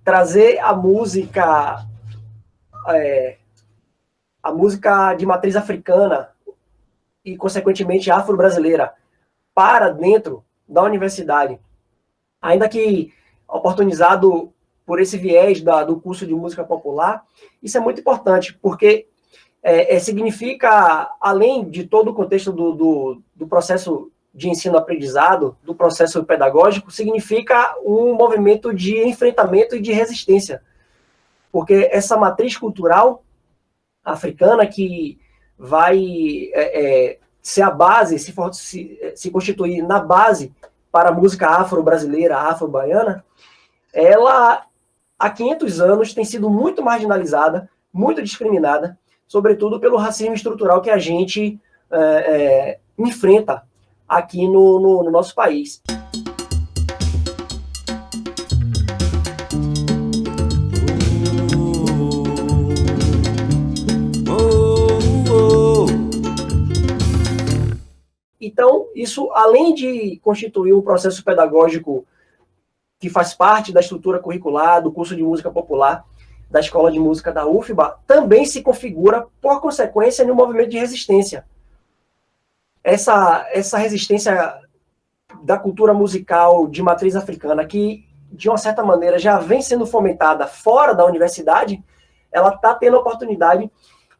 trazer a música de matriz africana e, consequentemente, afro-brasileira para dentro da universidade, ainda que oportunizado por esse viés do curso de música popular, isso é muito importante, porque significa, além de todo o contexto do processo de ensino-aprendizado, do processo pedagógico, significa um movimento de enfrentamento e de resistência, porque essa matriz cultural africana que vai ser a base, se constituir na base para a música afro-brasileira, afro-baiana, ela, há 500 anos, tem sido muito marginalizada, muito discriminada, sobretudo pelo racismo estrutural que a gente enfrenta aqui no nosso país. Então, isso, além de constituir um processo pedagógico que faz parte da estrutura curricular do curso de música popular da Escola de Música da UFBA, também se configura, por consequência, no movimento de resistência. Essa resistência da cultura musical de matriz africana, que, de uma certa maneira, já vem sendo fomentada fora da universidade, ela está tendo oportunidade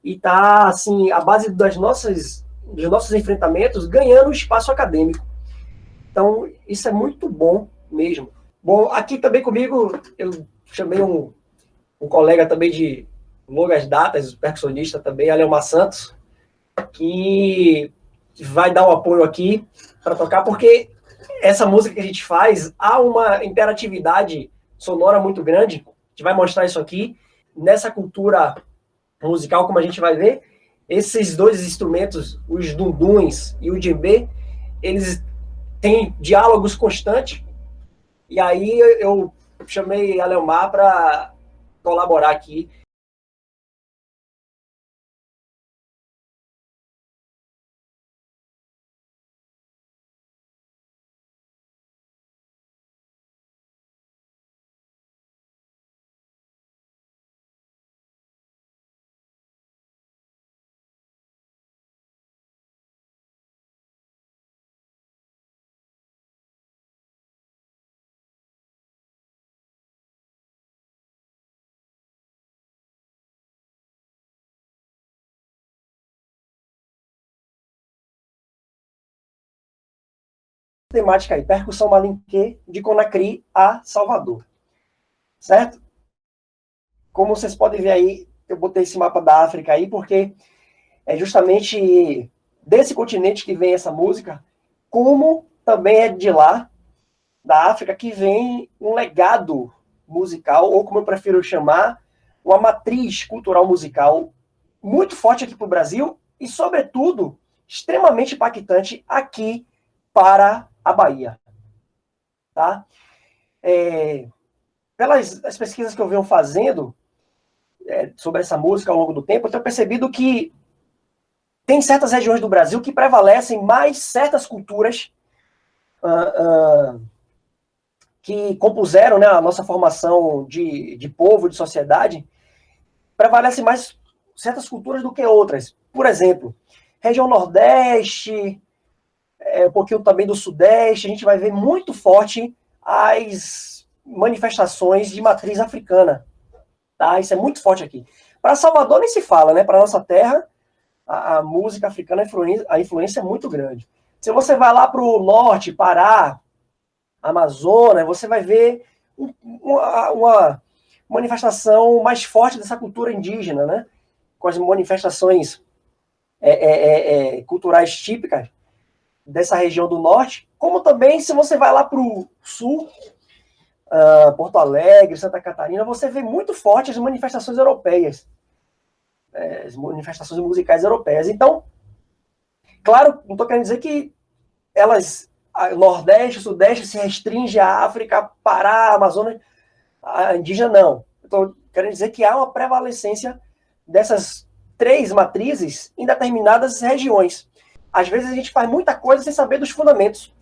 e está, assim, à base dos nossos enfrentamentos, ganhando espaço acadêmico. Então, isso é muito bom mesmo. Bom, aqui também comigo, eu chamei um colega também de longas datas, percussionista também, Aleomar Santos, que vai dar um apoio aqui para tocar, porque essa música que a gente faz, há uma interatividade sonora muito grande, a gente vai mostrar isso aqui, nessa cultura musical, como a gente vai ver, esses dois instrumentos, os dunduns e o djembe, eles têm diálogos constantes, e aí eu chamei a Aleomar para colaborar aqui. Temática aí, percussão malinquê de Conakry a Salvador, certo? Como vocês podem ver aí, eu botei esse mapa da África aí, porque é justamente desse continente que vem essa música, como também é de lá, da África, que vem um legado musical, ou como eu prefiro chamar, uma matriz cultural musical muito forte aqui para o Brasil e, sobretudo, extremamente impactante aqui para a Bahia. Tá? Pelas as pesquisas que eu venho fazendo sobre essa música ao longo do tempo, eu tenho percebido que tem certas regiões do Brasil que prevalecem mais certas culturas que compuseram, né, a nossa formação de povo, de sociedade, prevalecem mais certas culturas do que outras. Por exemplo, região Nordeste, um pouquinho também do Sudeste, a gente vai ver muito forte as manifestações de matriz africana. Tá? Isso é muito forte aqui. Para Salvador nem se fala, né? Para nossa terra, a música africana, a influência é muito grande. Se você vai lá para o norte, Pará, Amazonas, você vai ver uma manifestação mais forte dessa cultura indígena, né? Com as manifestações culturais típicas dessa região do norte, como também se você vai lá para o sul, Porto Alegre, Santa Catarina, você vê muito forte as manifestações europeias, as manifestações musicais europeias. Então, claro, não estou querendo dizer que elas, Nordeste, Sudeste, se restringe à África, Pará, Amazonas, a indígena, não. Estou querendo dizer que há uma prevalecência dessas três matrizes em determinadas regiões. Às vezes a gente faz muita coisa sem saber dos fundamentos,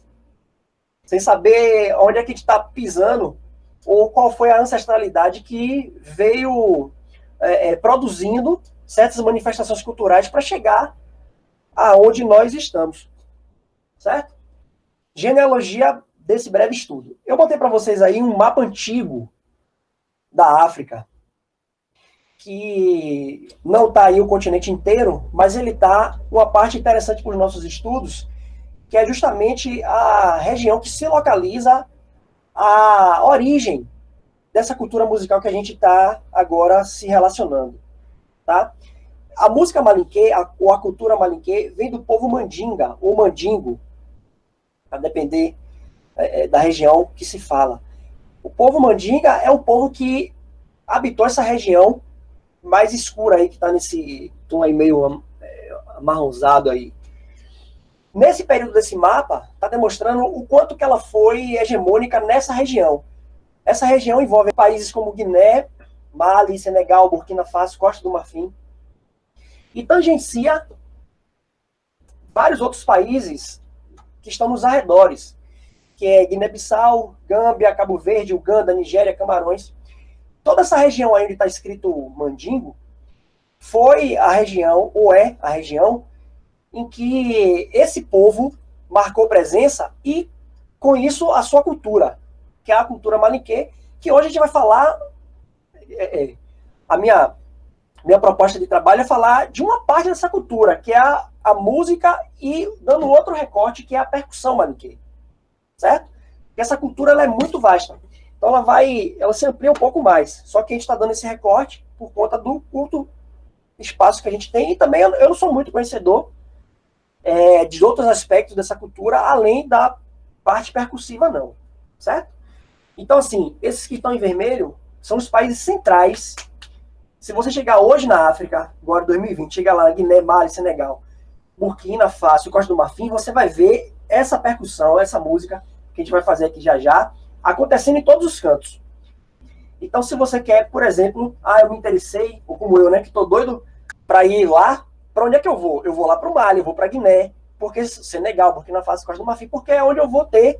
sem saber onde é que a gente está pisando ou qual foi a ancestralidade que veio produzindo certas manifestações culturais para chegar aonde nós estamos, certo? Genealogia desse breve estudo. Eu botei para vocês aí um mapa antigo da África, que não está aí o continente inteiro, mas ele está uma parte interessante para os nossos estudos, que é justamente a região que se localiza a origem dessa cultura musical que a gente está agora se relacionando, tá? A música malinquê, ou a cultura malinquê, vem do povo mandinga, ou mandingo, a depender da região que se fala. O povo mandinga é um povo que habitou essa região mais escura aí, que está nesse tom aí meio amarronzado aí. Nesse período desse mapa, está demonstrando o quanto que ela foi hegemônica nessa região. Essa região envolve países como Guiné, Mali, Senegal, Burkina Faso, Costa do Marfim, e tangencia vários outros países que estão nos arredores, que é Guiné-Bissau, Gâmbia, Cabo Verde, Uganda, Nigéria, Camarões. Toda essa região aí onde está escrito Mandingo foi a região, ou é a região, em que esse povo marcou presença e, com isso, a sua cultura, que é a cultura malinquê, que hoje a gente vai falar. A minha proposta de trabalho é falar de uma parte dessa cultura, que é a música, e dando outro recorte, que é a percussão malinquê. Certo? Porque essa cultura ela é muito vasta. Então ela se amplia um pouco mais. Só que a gente está dando esse recorte por conta do curto espaço que a gente tem. E também eu não sou muito conhecedor de outros aspectos dessa cultura, além da parte percussiva, não. Certo? Então, assim, esses que estão em vermelho são os países centrais. Se você chegar hoje na África, agora em 2020, chegar lá na Guiné, Mali, Senegal, Burkina Faso, Costa do Marfim, você vai ver essa percussão, essa música, que a gente vai fazer aqui já já, acontecendo em todos os cantos. Então, se você quer, por exemplo, eu me interessei, ou como eu, né, que estou doido para ir lá, para onde é que eu vou? Eu vou lá para o Mali, eu vou para Guiné, porque Senegal, Burkina Faso, Costa do Marfim, porque é onde eu vou ter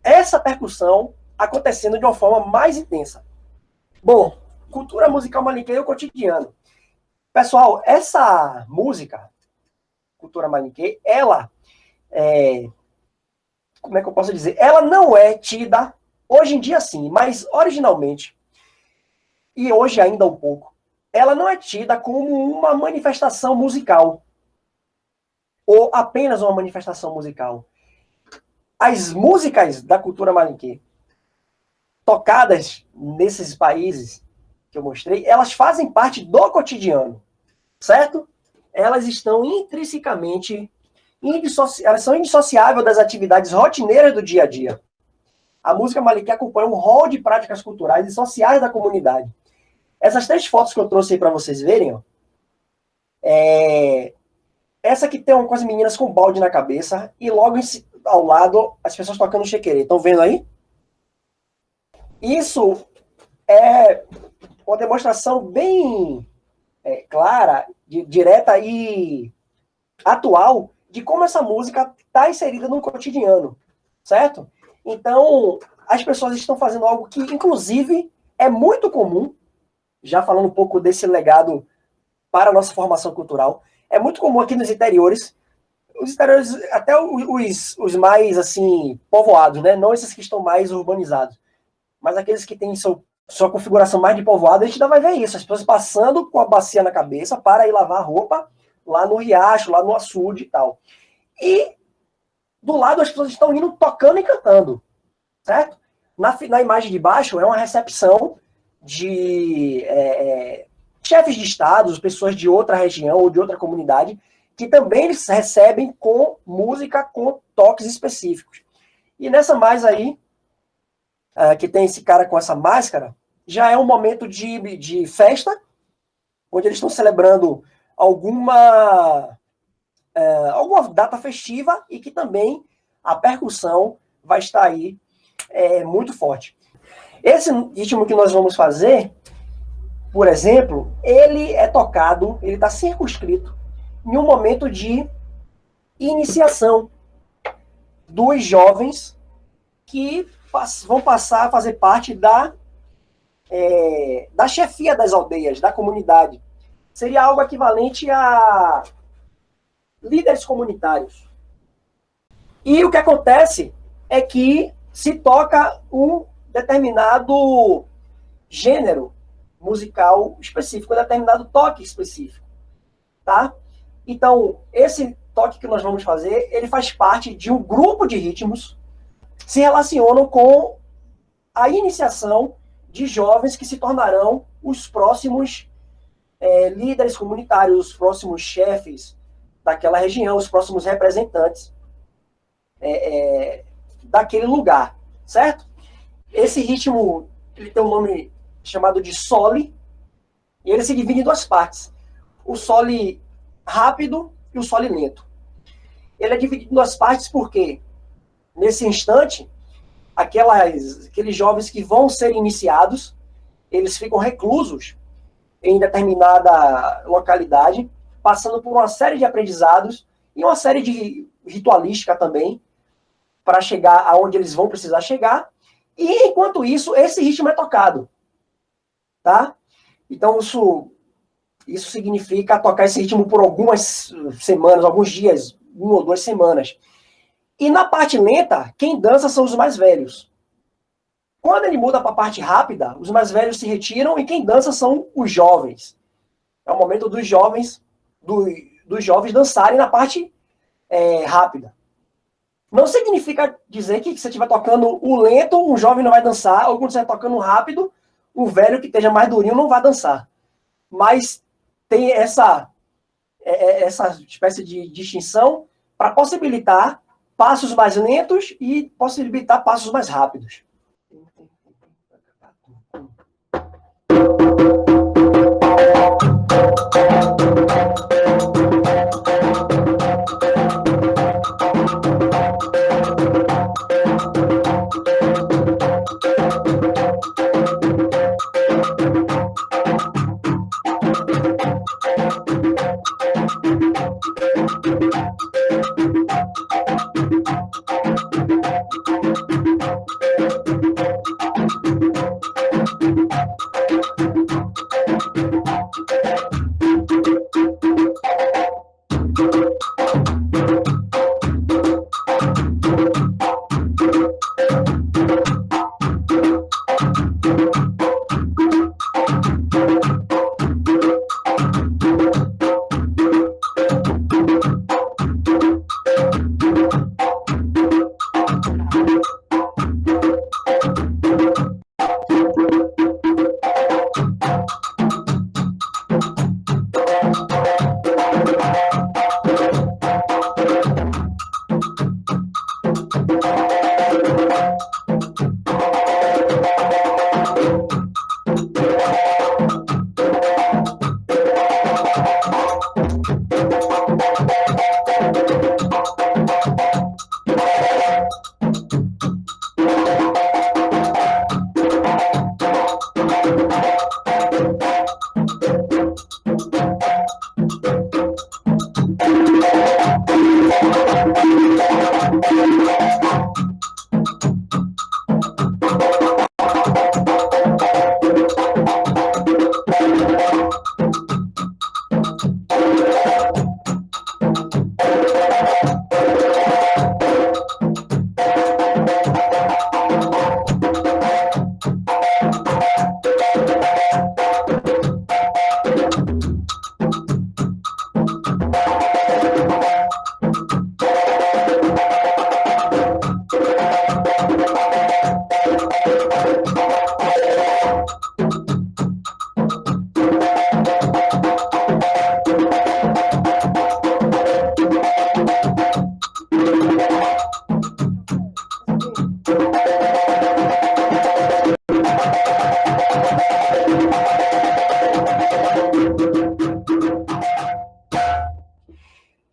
essa percussão acontecendo de uma forma mais intensa. Bom, cultura musical malinquê e o cotidiano. Pessoal, essa música, cultura malinquê, ela como é que eu posso dizer? Ela não é tida, hoje em dia sim, mas originalmente, e hoje ainda um pouco, ela não é tida como uma manifestação musical, ou apenas uma manifestação musical. As músicas da cultura malinquê, tocadas nesses países que eu mostrei, elas fazem parte do cotidiano, certo? Elas estão intrinsecamente elas são indissociáveis das atividades rotineiras do dia a dia. A música malinquê acompanha um rol de práticas culturais e sociais da comunidade. Essas 3 fotos que eu trouxe aí para vocês verem, ó, essa aqui tem com as meninas com balde na cabeça e logo ao lado as pessoas tocando chequerê. Estão vendo aí? Isso é uma demonstração bem clara, direta e atual de como essa música está inserida no cotidiano, certo? Então, as pessoas estão fazendo algo que, inclusive, é muito comum, já falando um pouco desse legado para a nossa formação cultural, é muito comum aqui nos interiores, até os mais, assim, povoados, né? Não esses que estão mais urbanizados, mas aqueles que têm sua configuração mais de povoado, a gente ainda vai ver isso, as pessoas passando com a bacia na cabeça para ir lavar a roupa, lá no riacho, lá no açude e tal. E do lado as pessoas estão indo tocando e cantando, certo? Na imagem de baixo é uma recepção de chefes de estados, pessoas de outra região ou de outra comunidade, que também eles recebem com música, com toques específicos. E nessa mais aí, que tem esse cara com essa máscara, já é um momento de festa, onde eles estão celebrando alguma data festiva e que também a percussão vai estar aí muito forte. Esse ritmo que nós vamos fazer, por exemplo, ele é tocado, ele está circunscrito em um momento de iniciação dos jovens que vão passar a fazer parte da chefia das aldeias, da comunidade. Seria algo equivalente a líderes comunitários. E o que acontece é que se toca um determinado gênero musical específico, um determinado toque específico, tá? Então, esse toque que nós vamos fazer, ele faz parte de um grupo de ritmos que se relacionam com a iniciação de jovens que se tornarão os próximos líderes comunitários, os próximos chefes daquela região, os próximos representantes daquele lugar, certo? Esse ritmo, ele tem um nome chamado de sole, e ele se divide em duas partes. O sole rápido e o sole lento. Ele é dividido em duas partes porque, nesse instante, aqueles jovens que vão ser iniciados, eles ficam reclusos em determinada localidade, passando por uma série de aprendizados e uma série de ritualística também, para chegar aonde eles vão precisar chegar. E, enquanto isso, esse ritmo é tocado. Tá? Então, isso significa tocar esse ritmo por algumas semanas, alguns dias, 1 ou 2 semanas. E na parte lenta, quem dança são os mais velhos. Quando ele muda para a parte rápida, os mais velhos se retiram e quem dança são os jovens. É o momento dos jovens dançarem na parte rápida. Não significa dizer que se você estiver tocando o lento, um jovem não vai dançar, ou quando você estiver tocando rápido, o velho que esteja mais durinho não vai dançar. Mas tem essa espécie de distinção para possibilitar passos mais lentos e possibilitar passos mais rápidos.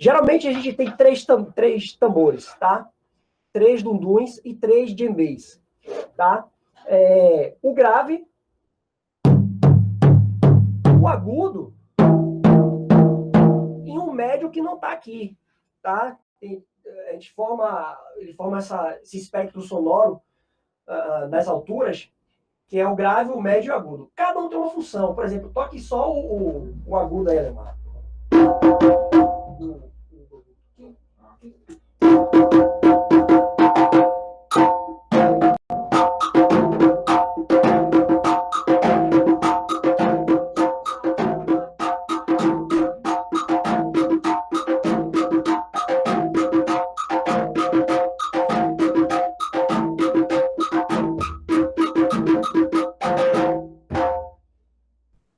Geralmente a gente tem três tambores, tá? 3 dunduns e 3 djembês, tá? O grave, o agudo e um médio que não está aqui, tá? Ele forma esse espectro sonoro nas alturas, que é o grave, o médio e o agudo. Cada um tem uma função. Por exemplo, toque só o agudo aí, Alemar.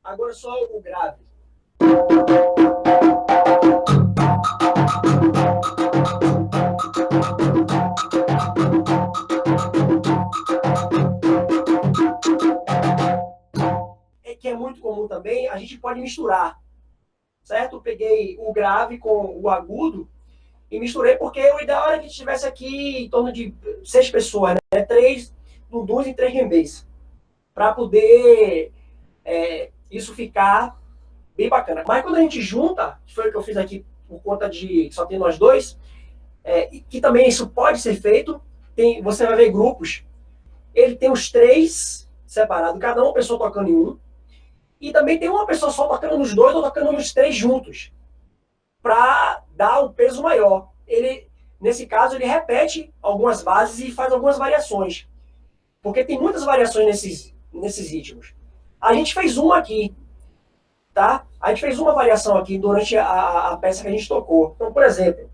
Agora só o grave. Que é muito comum também, a gente pode misturar, certo? Eu peguei o grave com o agudo e misturei, porque o ideal era que estivesse aqui em torno de 6 pessoas, né? 3 dunduns e 3 rembês, para poder isso ficar bem bacana. Mas quando a gente junta, que foi o que eu fiz aqui por conta de só tem nós dois, que também isso pode ser feito, você vai ver grupos, ele tem os 3 separados, cada uma pessoa tocando em um, e também tem uma pessoa só tocando nos 2 ou tocando nos 3 juntos, para dar um peso maior. Ele, nesse caso, ele repete algumas bases e faz algumas variações, porque tem muitas variações nesses ritmos. A gente fez uma aqui, tá? A gente fez uma variação aqui durante a peça que a gente tocou. Então, por exemplo,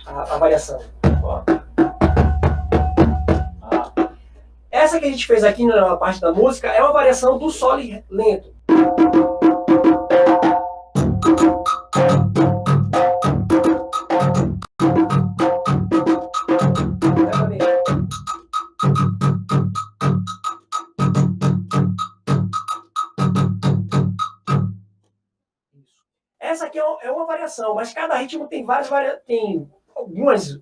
a variação. Ó. Essa que a gente fez aqui na parte da música é uma variação do solo lento. Essa aqui é uma variação, mas cada ritmo tem tem algumas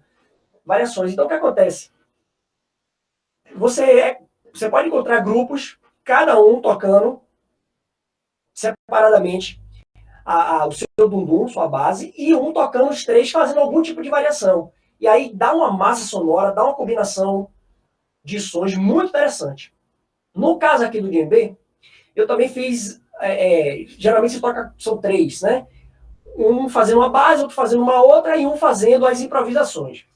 variações. Então, o que acontece? Você pode encontrar grupos, cada um tocando separadamente o seu dundum, sua base, e um tocando os 3, fazendo algum tipo de variação. E aí dá uma massa sonora, dá uma combinação de sons muito interessante. No caso aqui do djembe, eu também fiz, geralmente se toca, são 3, né? Um fazendo uma base, outro fazendo uma outra, e um fazendo as improvisações.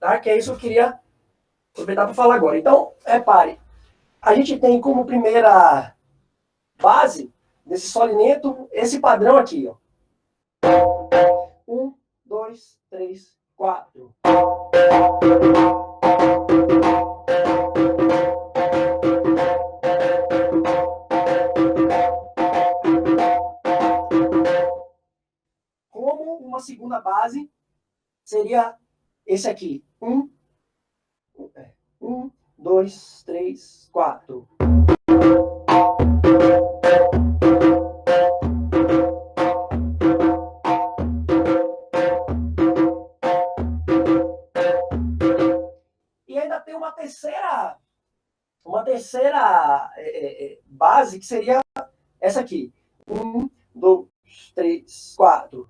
Tá? Que é isso que eu queria aproveitar para falar agora. Então, repare, a gente tem como primeira base desse solinento esse padrão aqui, ó. 1, 2, 3, 4. Como uma segunda base seria esse aqui. 1, 2, 3, 4. E ainda tem uma terceira base, que seria essa aqui. 1, 2, 3, 4.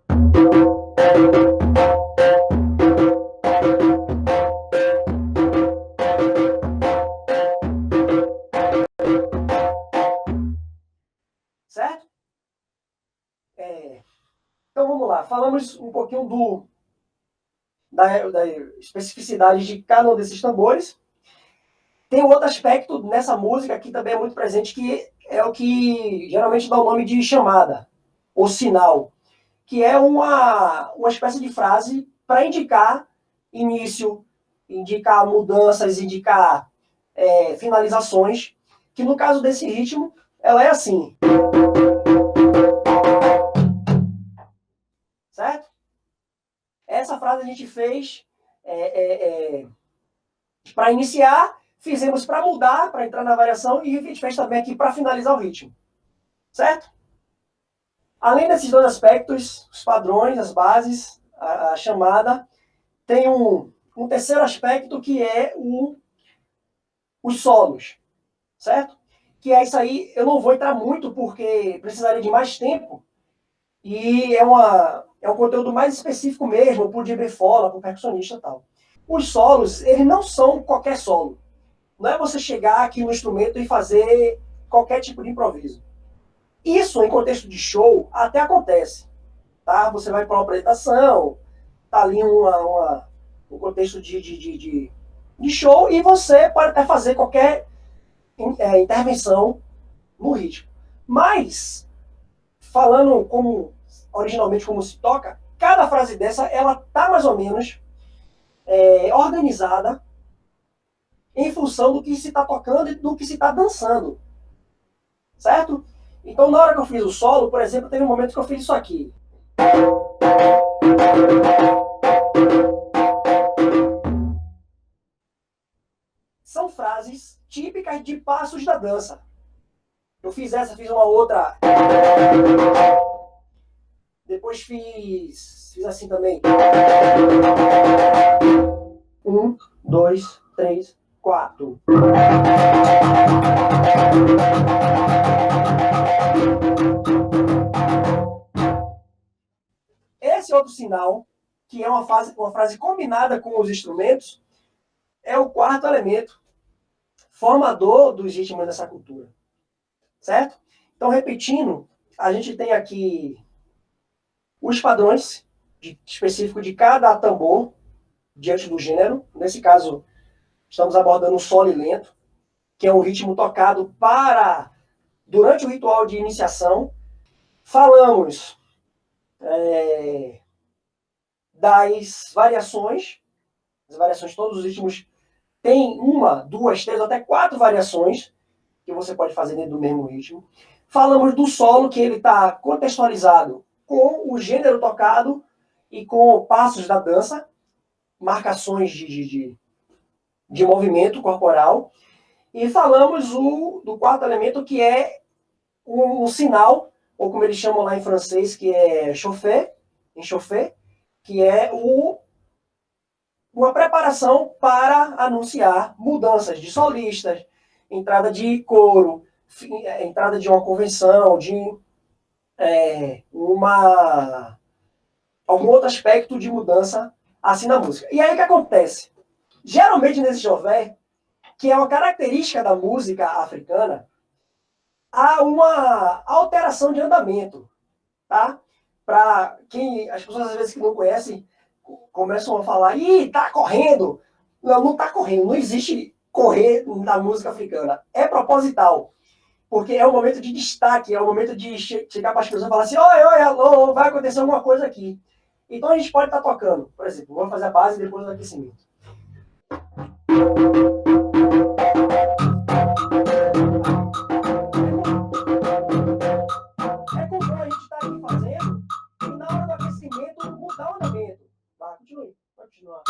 Certo? Então vamos lá. Falamos um pouquinho da especificidade de cada um desses tambores. Tem um outro aspecto nessa música que também é muito presente, que é o que geralmente dá o nome de chamada, ou sinal, que é uma espécie de frase para indicar início, indicar mudanças, indicar finalizações, que no caso desse ritmo, ela é assim. Certo? Essa frase a gente fez para iniciar, fizemos para mudar, para entrar na variação, e a gente fez também aqui para finalizar o ritmo. Certo? Além desses dois aspectos, os padrões, as bases, a chamada, tem um terceiro aspecto que é os solos, certo? Que é isso aí, eu não vou entrar muito porque precisaria de mais tempo, e é um conteúdo mais específico mesmo, para o dB-fola, para o percussionista e tal. Os solos, eles não são qualquer solo. Não é você chegar aqui no instrumento e fazer qualquer tipo de improviso. Isso, em contexto de show, até acontece. Tá? Você vai para uma apresentação, tá ali um contexto de show, e você pode até fazer qualquer intervenção no ritmo. Mas, falando originalmente como se toca, cada frase dessa, ela tá mais ou menos organizada em função do que se está tocando e do que se está dançando. Certo? Então, na hora que eu fiz o solo, por exemplo, teve um momento que eu fiz isso aqui. São frases típicas de passos da dança. Eu fiz essa, fiz uma outra. Depois fiz assim também. 1, 2, 3, 4. Esse outro sinal, que é uma frase combinada com os instrumentos, é o quarto elemento formador dos ritmos dessa cultura. Certo? Então, repetindo, a gente tem aqui os padrões específicos de cada tambor diante do gênero. Nesse caso, estamos abordando o solo e lento, que é um ritmo tocado durante o ritual de iniciação. Falamos das variações. As variações, todos os ritmos têm 1, 2, 3, até 4 variações que você pode fazer dentro do mesmo ritmo. Falamos do solo, que ele está contextualizado com o gênero tocado e com passos da dança, marcações de movimento corporal. E falamos do quarto elemento, que é um sinal, ou como eles chamam lá em francês, que é chauffer, que é uma preparação para anunciar mudanças de solistas, entrada de coro, entrada de uma convenção, de algum outro aspecto de mudança assim na música. E aí o que acontece? Geralmente nesse chofé, que é uma característica da música africana, há uma alteração de andamento, tá? Para quem, as pessoas às vezes que não conhecem, começam a falar, ih, tá correndo. Não tá correndo, não existe correr na música africana. É proposital, porque é um momento de destaque, é um momento de chegar para as pessoas e falar assim, oi, alô, vai acontecer alguma coisa aqui. Então a gente pode estar tocando, por exemplo, vamos fazer a base e depois o aquecimento. É comum a gente estar aqui fazendo e na hora do aquecimento mudar o andamento. Vai, continue, vai continuar.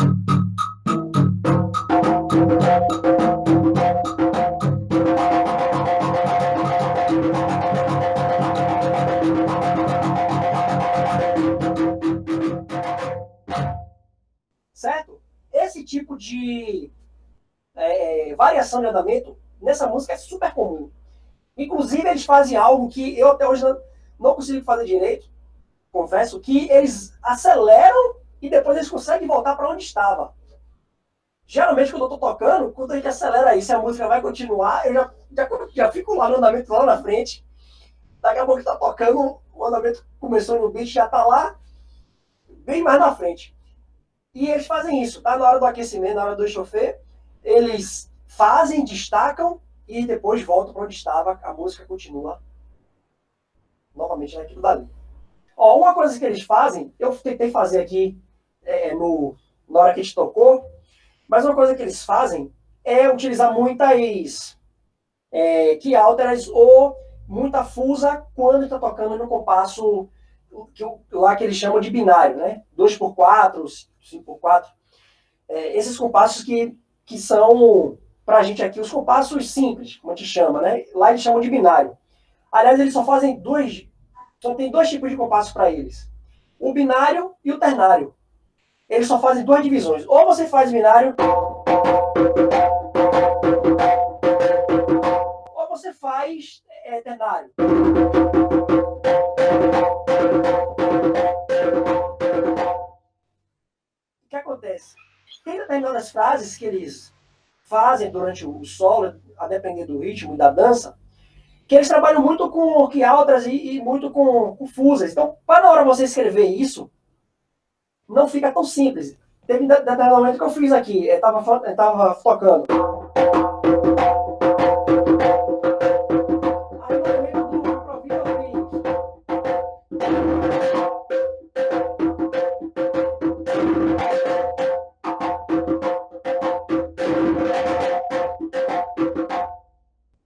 Certo? Esse tipo de variação de andamento nessa música é super comum. Inclusive, eles fazem algo que eu até hoje não consigo fazer direito, confesso, que eles aceleram e depois eles conseguem voltar para onde estava. Geralmente, quando eu estou tocando, quando a gente acelera isso, a música vai continuar, eu já fico lá no andamento lá na frente. Daqui a pouco está tocando, o andamento começou no beat, já está lá, bem mais na frente. E eles fazem isso, tá? Na hora do aquecimento, na hora do chauffer, eles fazem, destacam e depois voltam para onde estava, a música continua novamente naquilo dali. Ó, uma coisa que eles fazem, eu tentei fazer aqui na hora que a gente tocou, mas uma coisa que eles fazem é utilizar muitas key alteras ou muita fusa quando está tocando no compasso lá que eles chamam de binário, né? 2x4, 5x4. Esses compassos que são, para a gente aqui, os compassos simples, como a gente chama, né? Lá eles chamam de binário. Aliás, eles só tem dois tipos de compassos para eles. O binário e o ternário. Eles só fazem duas divisões. Ou você faz binário, ou você faz ternário. O que acontece? Tem determinadas frases que eles fazem durante o solo, a depender do ritmo e da dança, que eles trabalham muito com key altras e muito com fusas. Então, para na hora você escrever isso, não fica tão simples. Teve determinado momento que eu fiz aqui, eu estava tocando. Aí no meio do improviso eu fiz.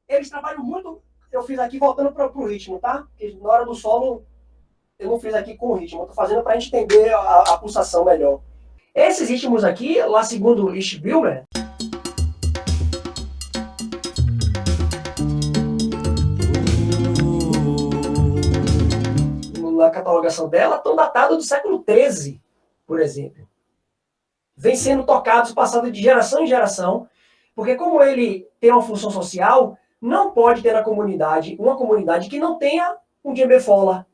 Eles trabalham muito, eu fiz aqui voltando para o ritmo, tá? Porque na hora do solo eu não fiz aqui com o ritmo, eu estou fazendo para a gente entender a pulsação melhor. Esses ritmos aqui, lá segundo o Ish Bilmer, na catalogação dela, estão datados do século XIII, por exemplo. Vem sendo tocados, passando de geração em geração, porque como ele tem uma função social, não pode ter na comunidade uma comunidade que não tenha um djembe fola.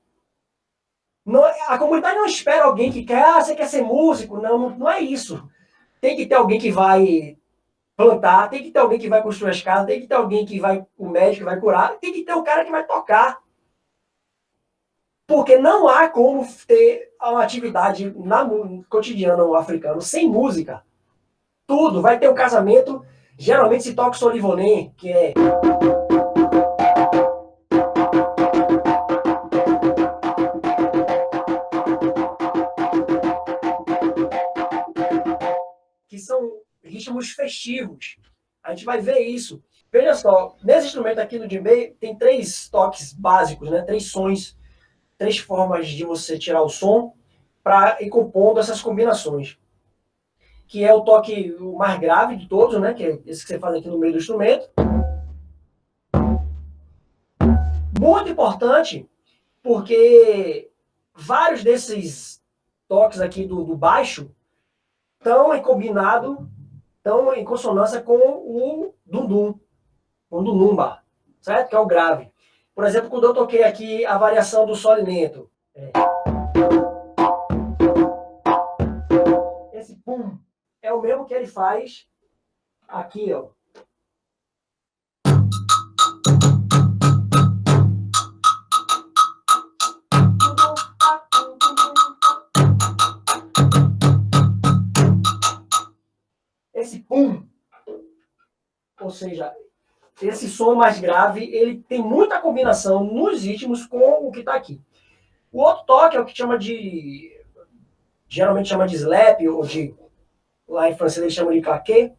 Não, a comunidade não espera alguém que quer, você quer ser músico? Não, não é isso. Tem que ter alguém que vai plantar, tem que ter alguém que vai construir as casas, tem que ter alguém que vai, o médico que vai curar, tem que ter o cara que vai tocar. Porque não há como ter uma atividade no cotidiano africano sem música. Tudo. Vai ter um casamento, geralmente se toca o solivolém, que é... que são ritmos festivos. A gente vai ver isso. Veja só, nesse instrumento aqui do djembe tem 3 toques básicos, né? 3 sons, 3 formas de você tirar o som para ir compondo essas combinações. Que é o toque o mais grave de todos, né? Que é esse que você faz aqui no meio do instrumento. Muito importante, porque vários desses toques aqui do baixo estão em combinado, estão em consonância com o dundum, com o dunumba, certo? Que é o grave. Por exemplo, quando eu toquei aqui a variação do sol lento, esse pum é o mesmo que ele faz aqui, ó. Esse pum, ou seja, esse som mais grave, ele tem muita combinação nos ritmos com o que está aqui. O outro toque é o que geralmente chama de slap, ou de, lá em francês eles chamam de claquet,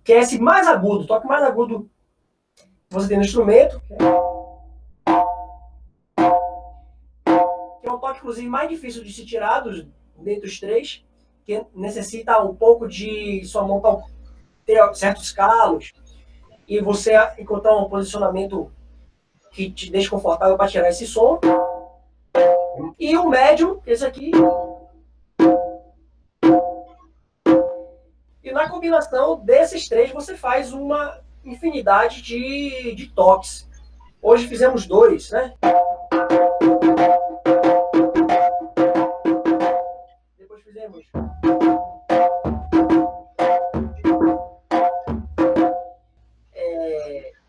que é esse mais agudo, o toque mais agudo que você tem no instrumento, que é um toque, inclusive, mais difícil de se tirar dentre os 3, que necessita um pouco de sua mão ter certos calos, e você encontrar um posicionamento que te deixe confortável para tirar esse som. E o médio, esse aqui. E na combinação desses 3, você faz uma infinidade de toques. Hoje fizemos 2, né? Depois fizemos...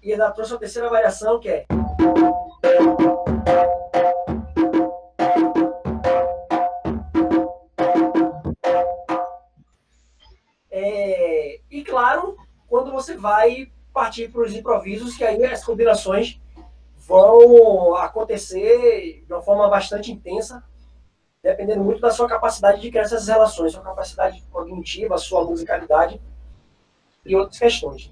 E ainda trouxe a terceira variação, que é... E claro, quando você vai partir para os improvisos, que aí as combinações vão acontecer de uma forma bastante intensa. dependendo muito da sua capacidade de criar essas relações, sua capacidade cognitiva, sua musicalidade e outras questões.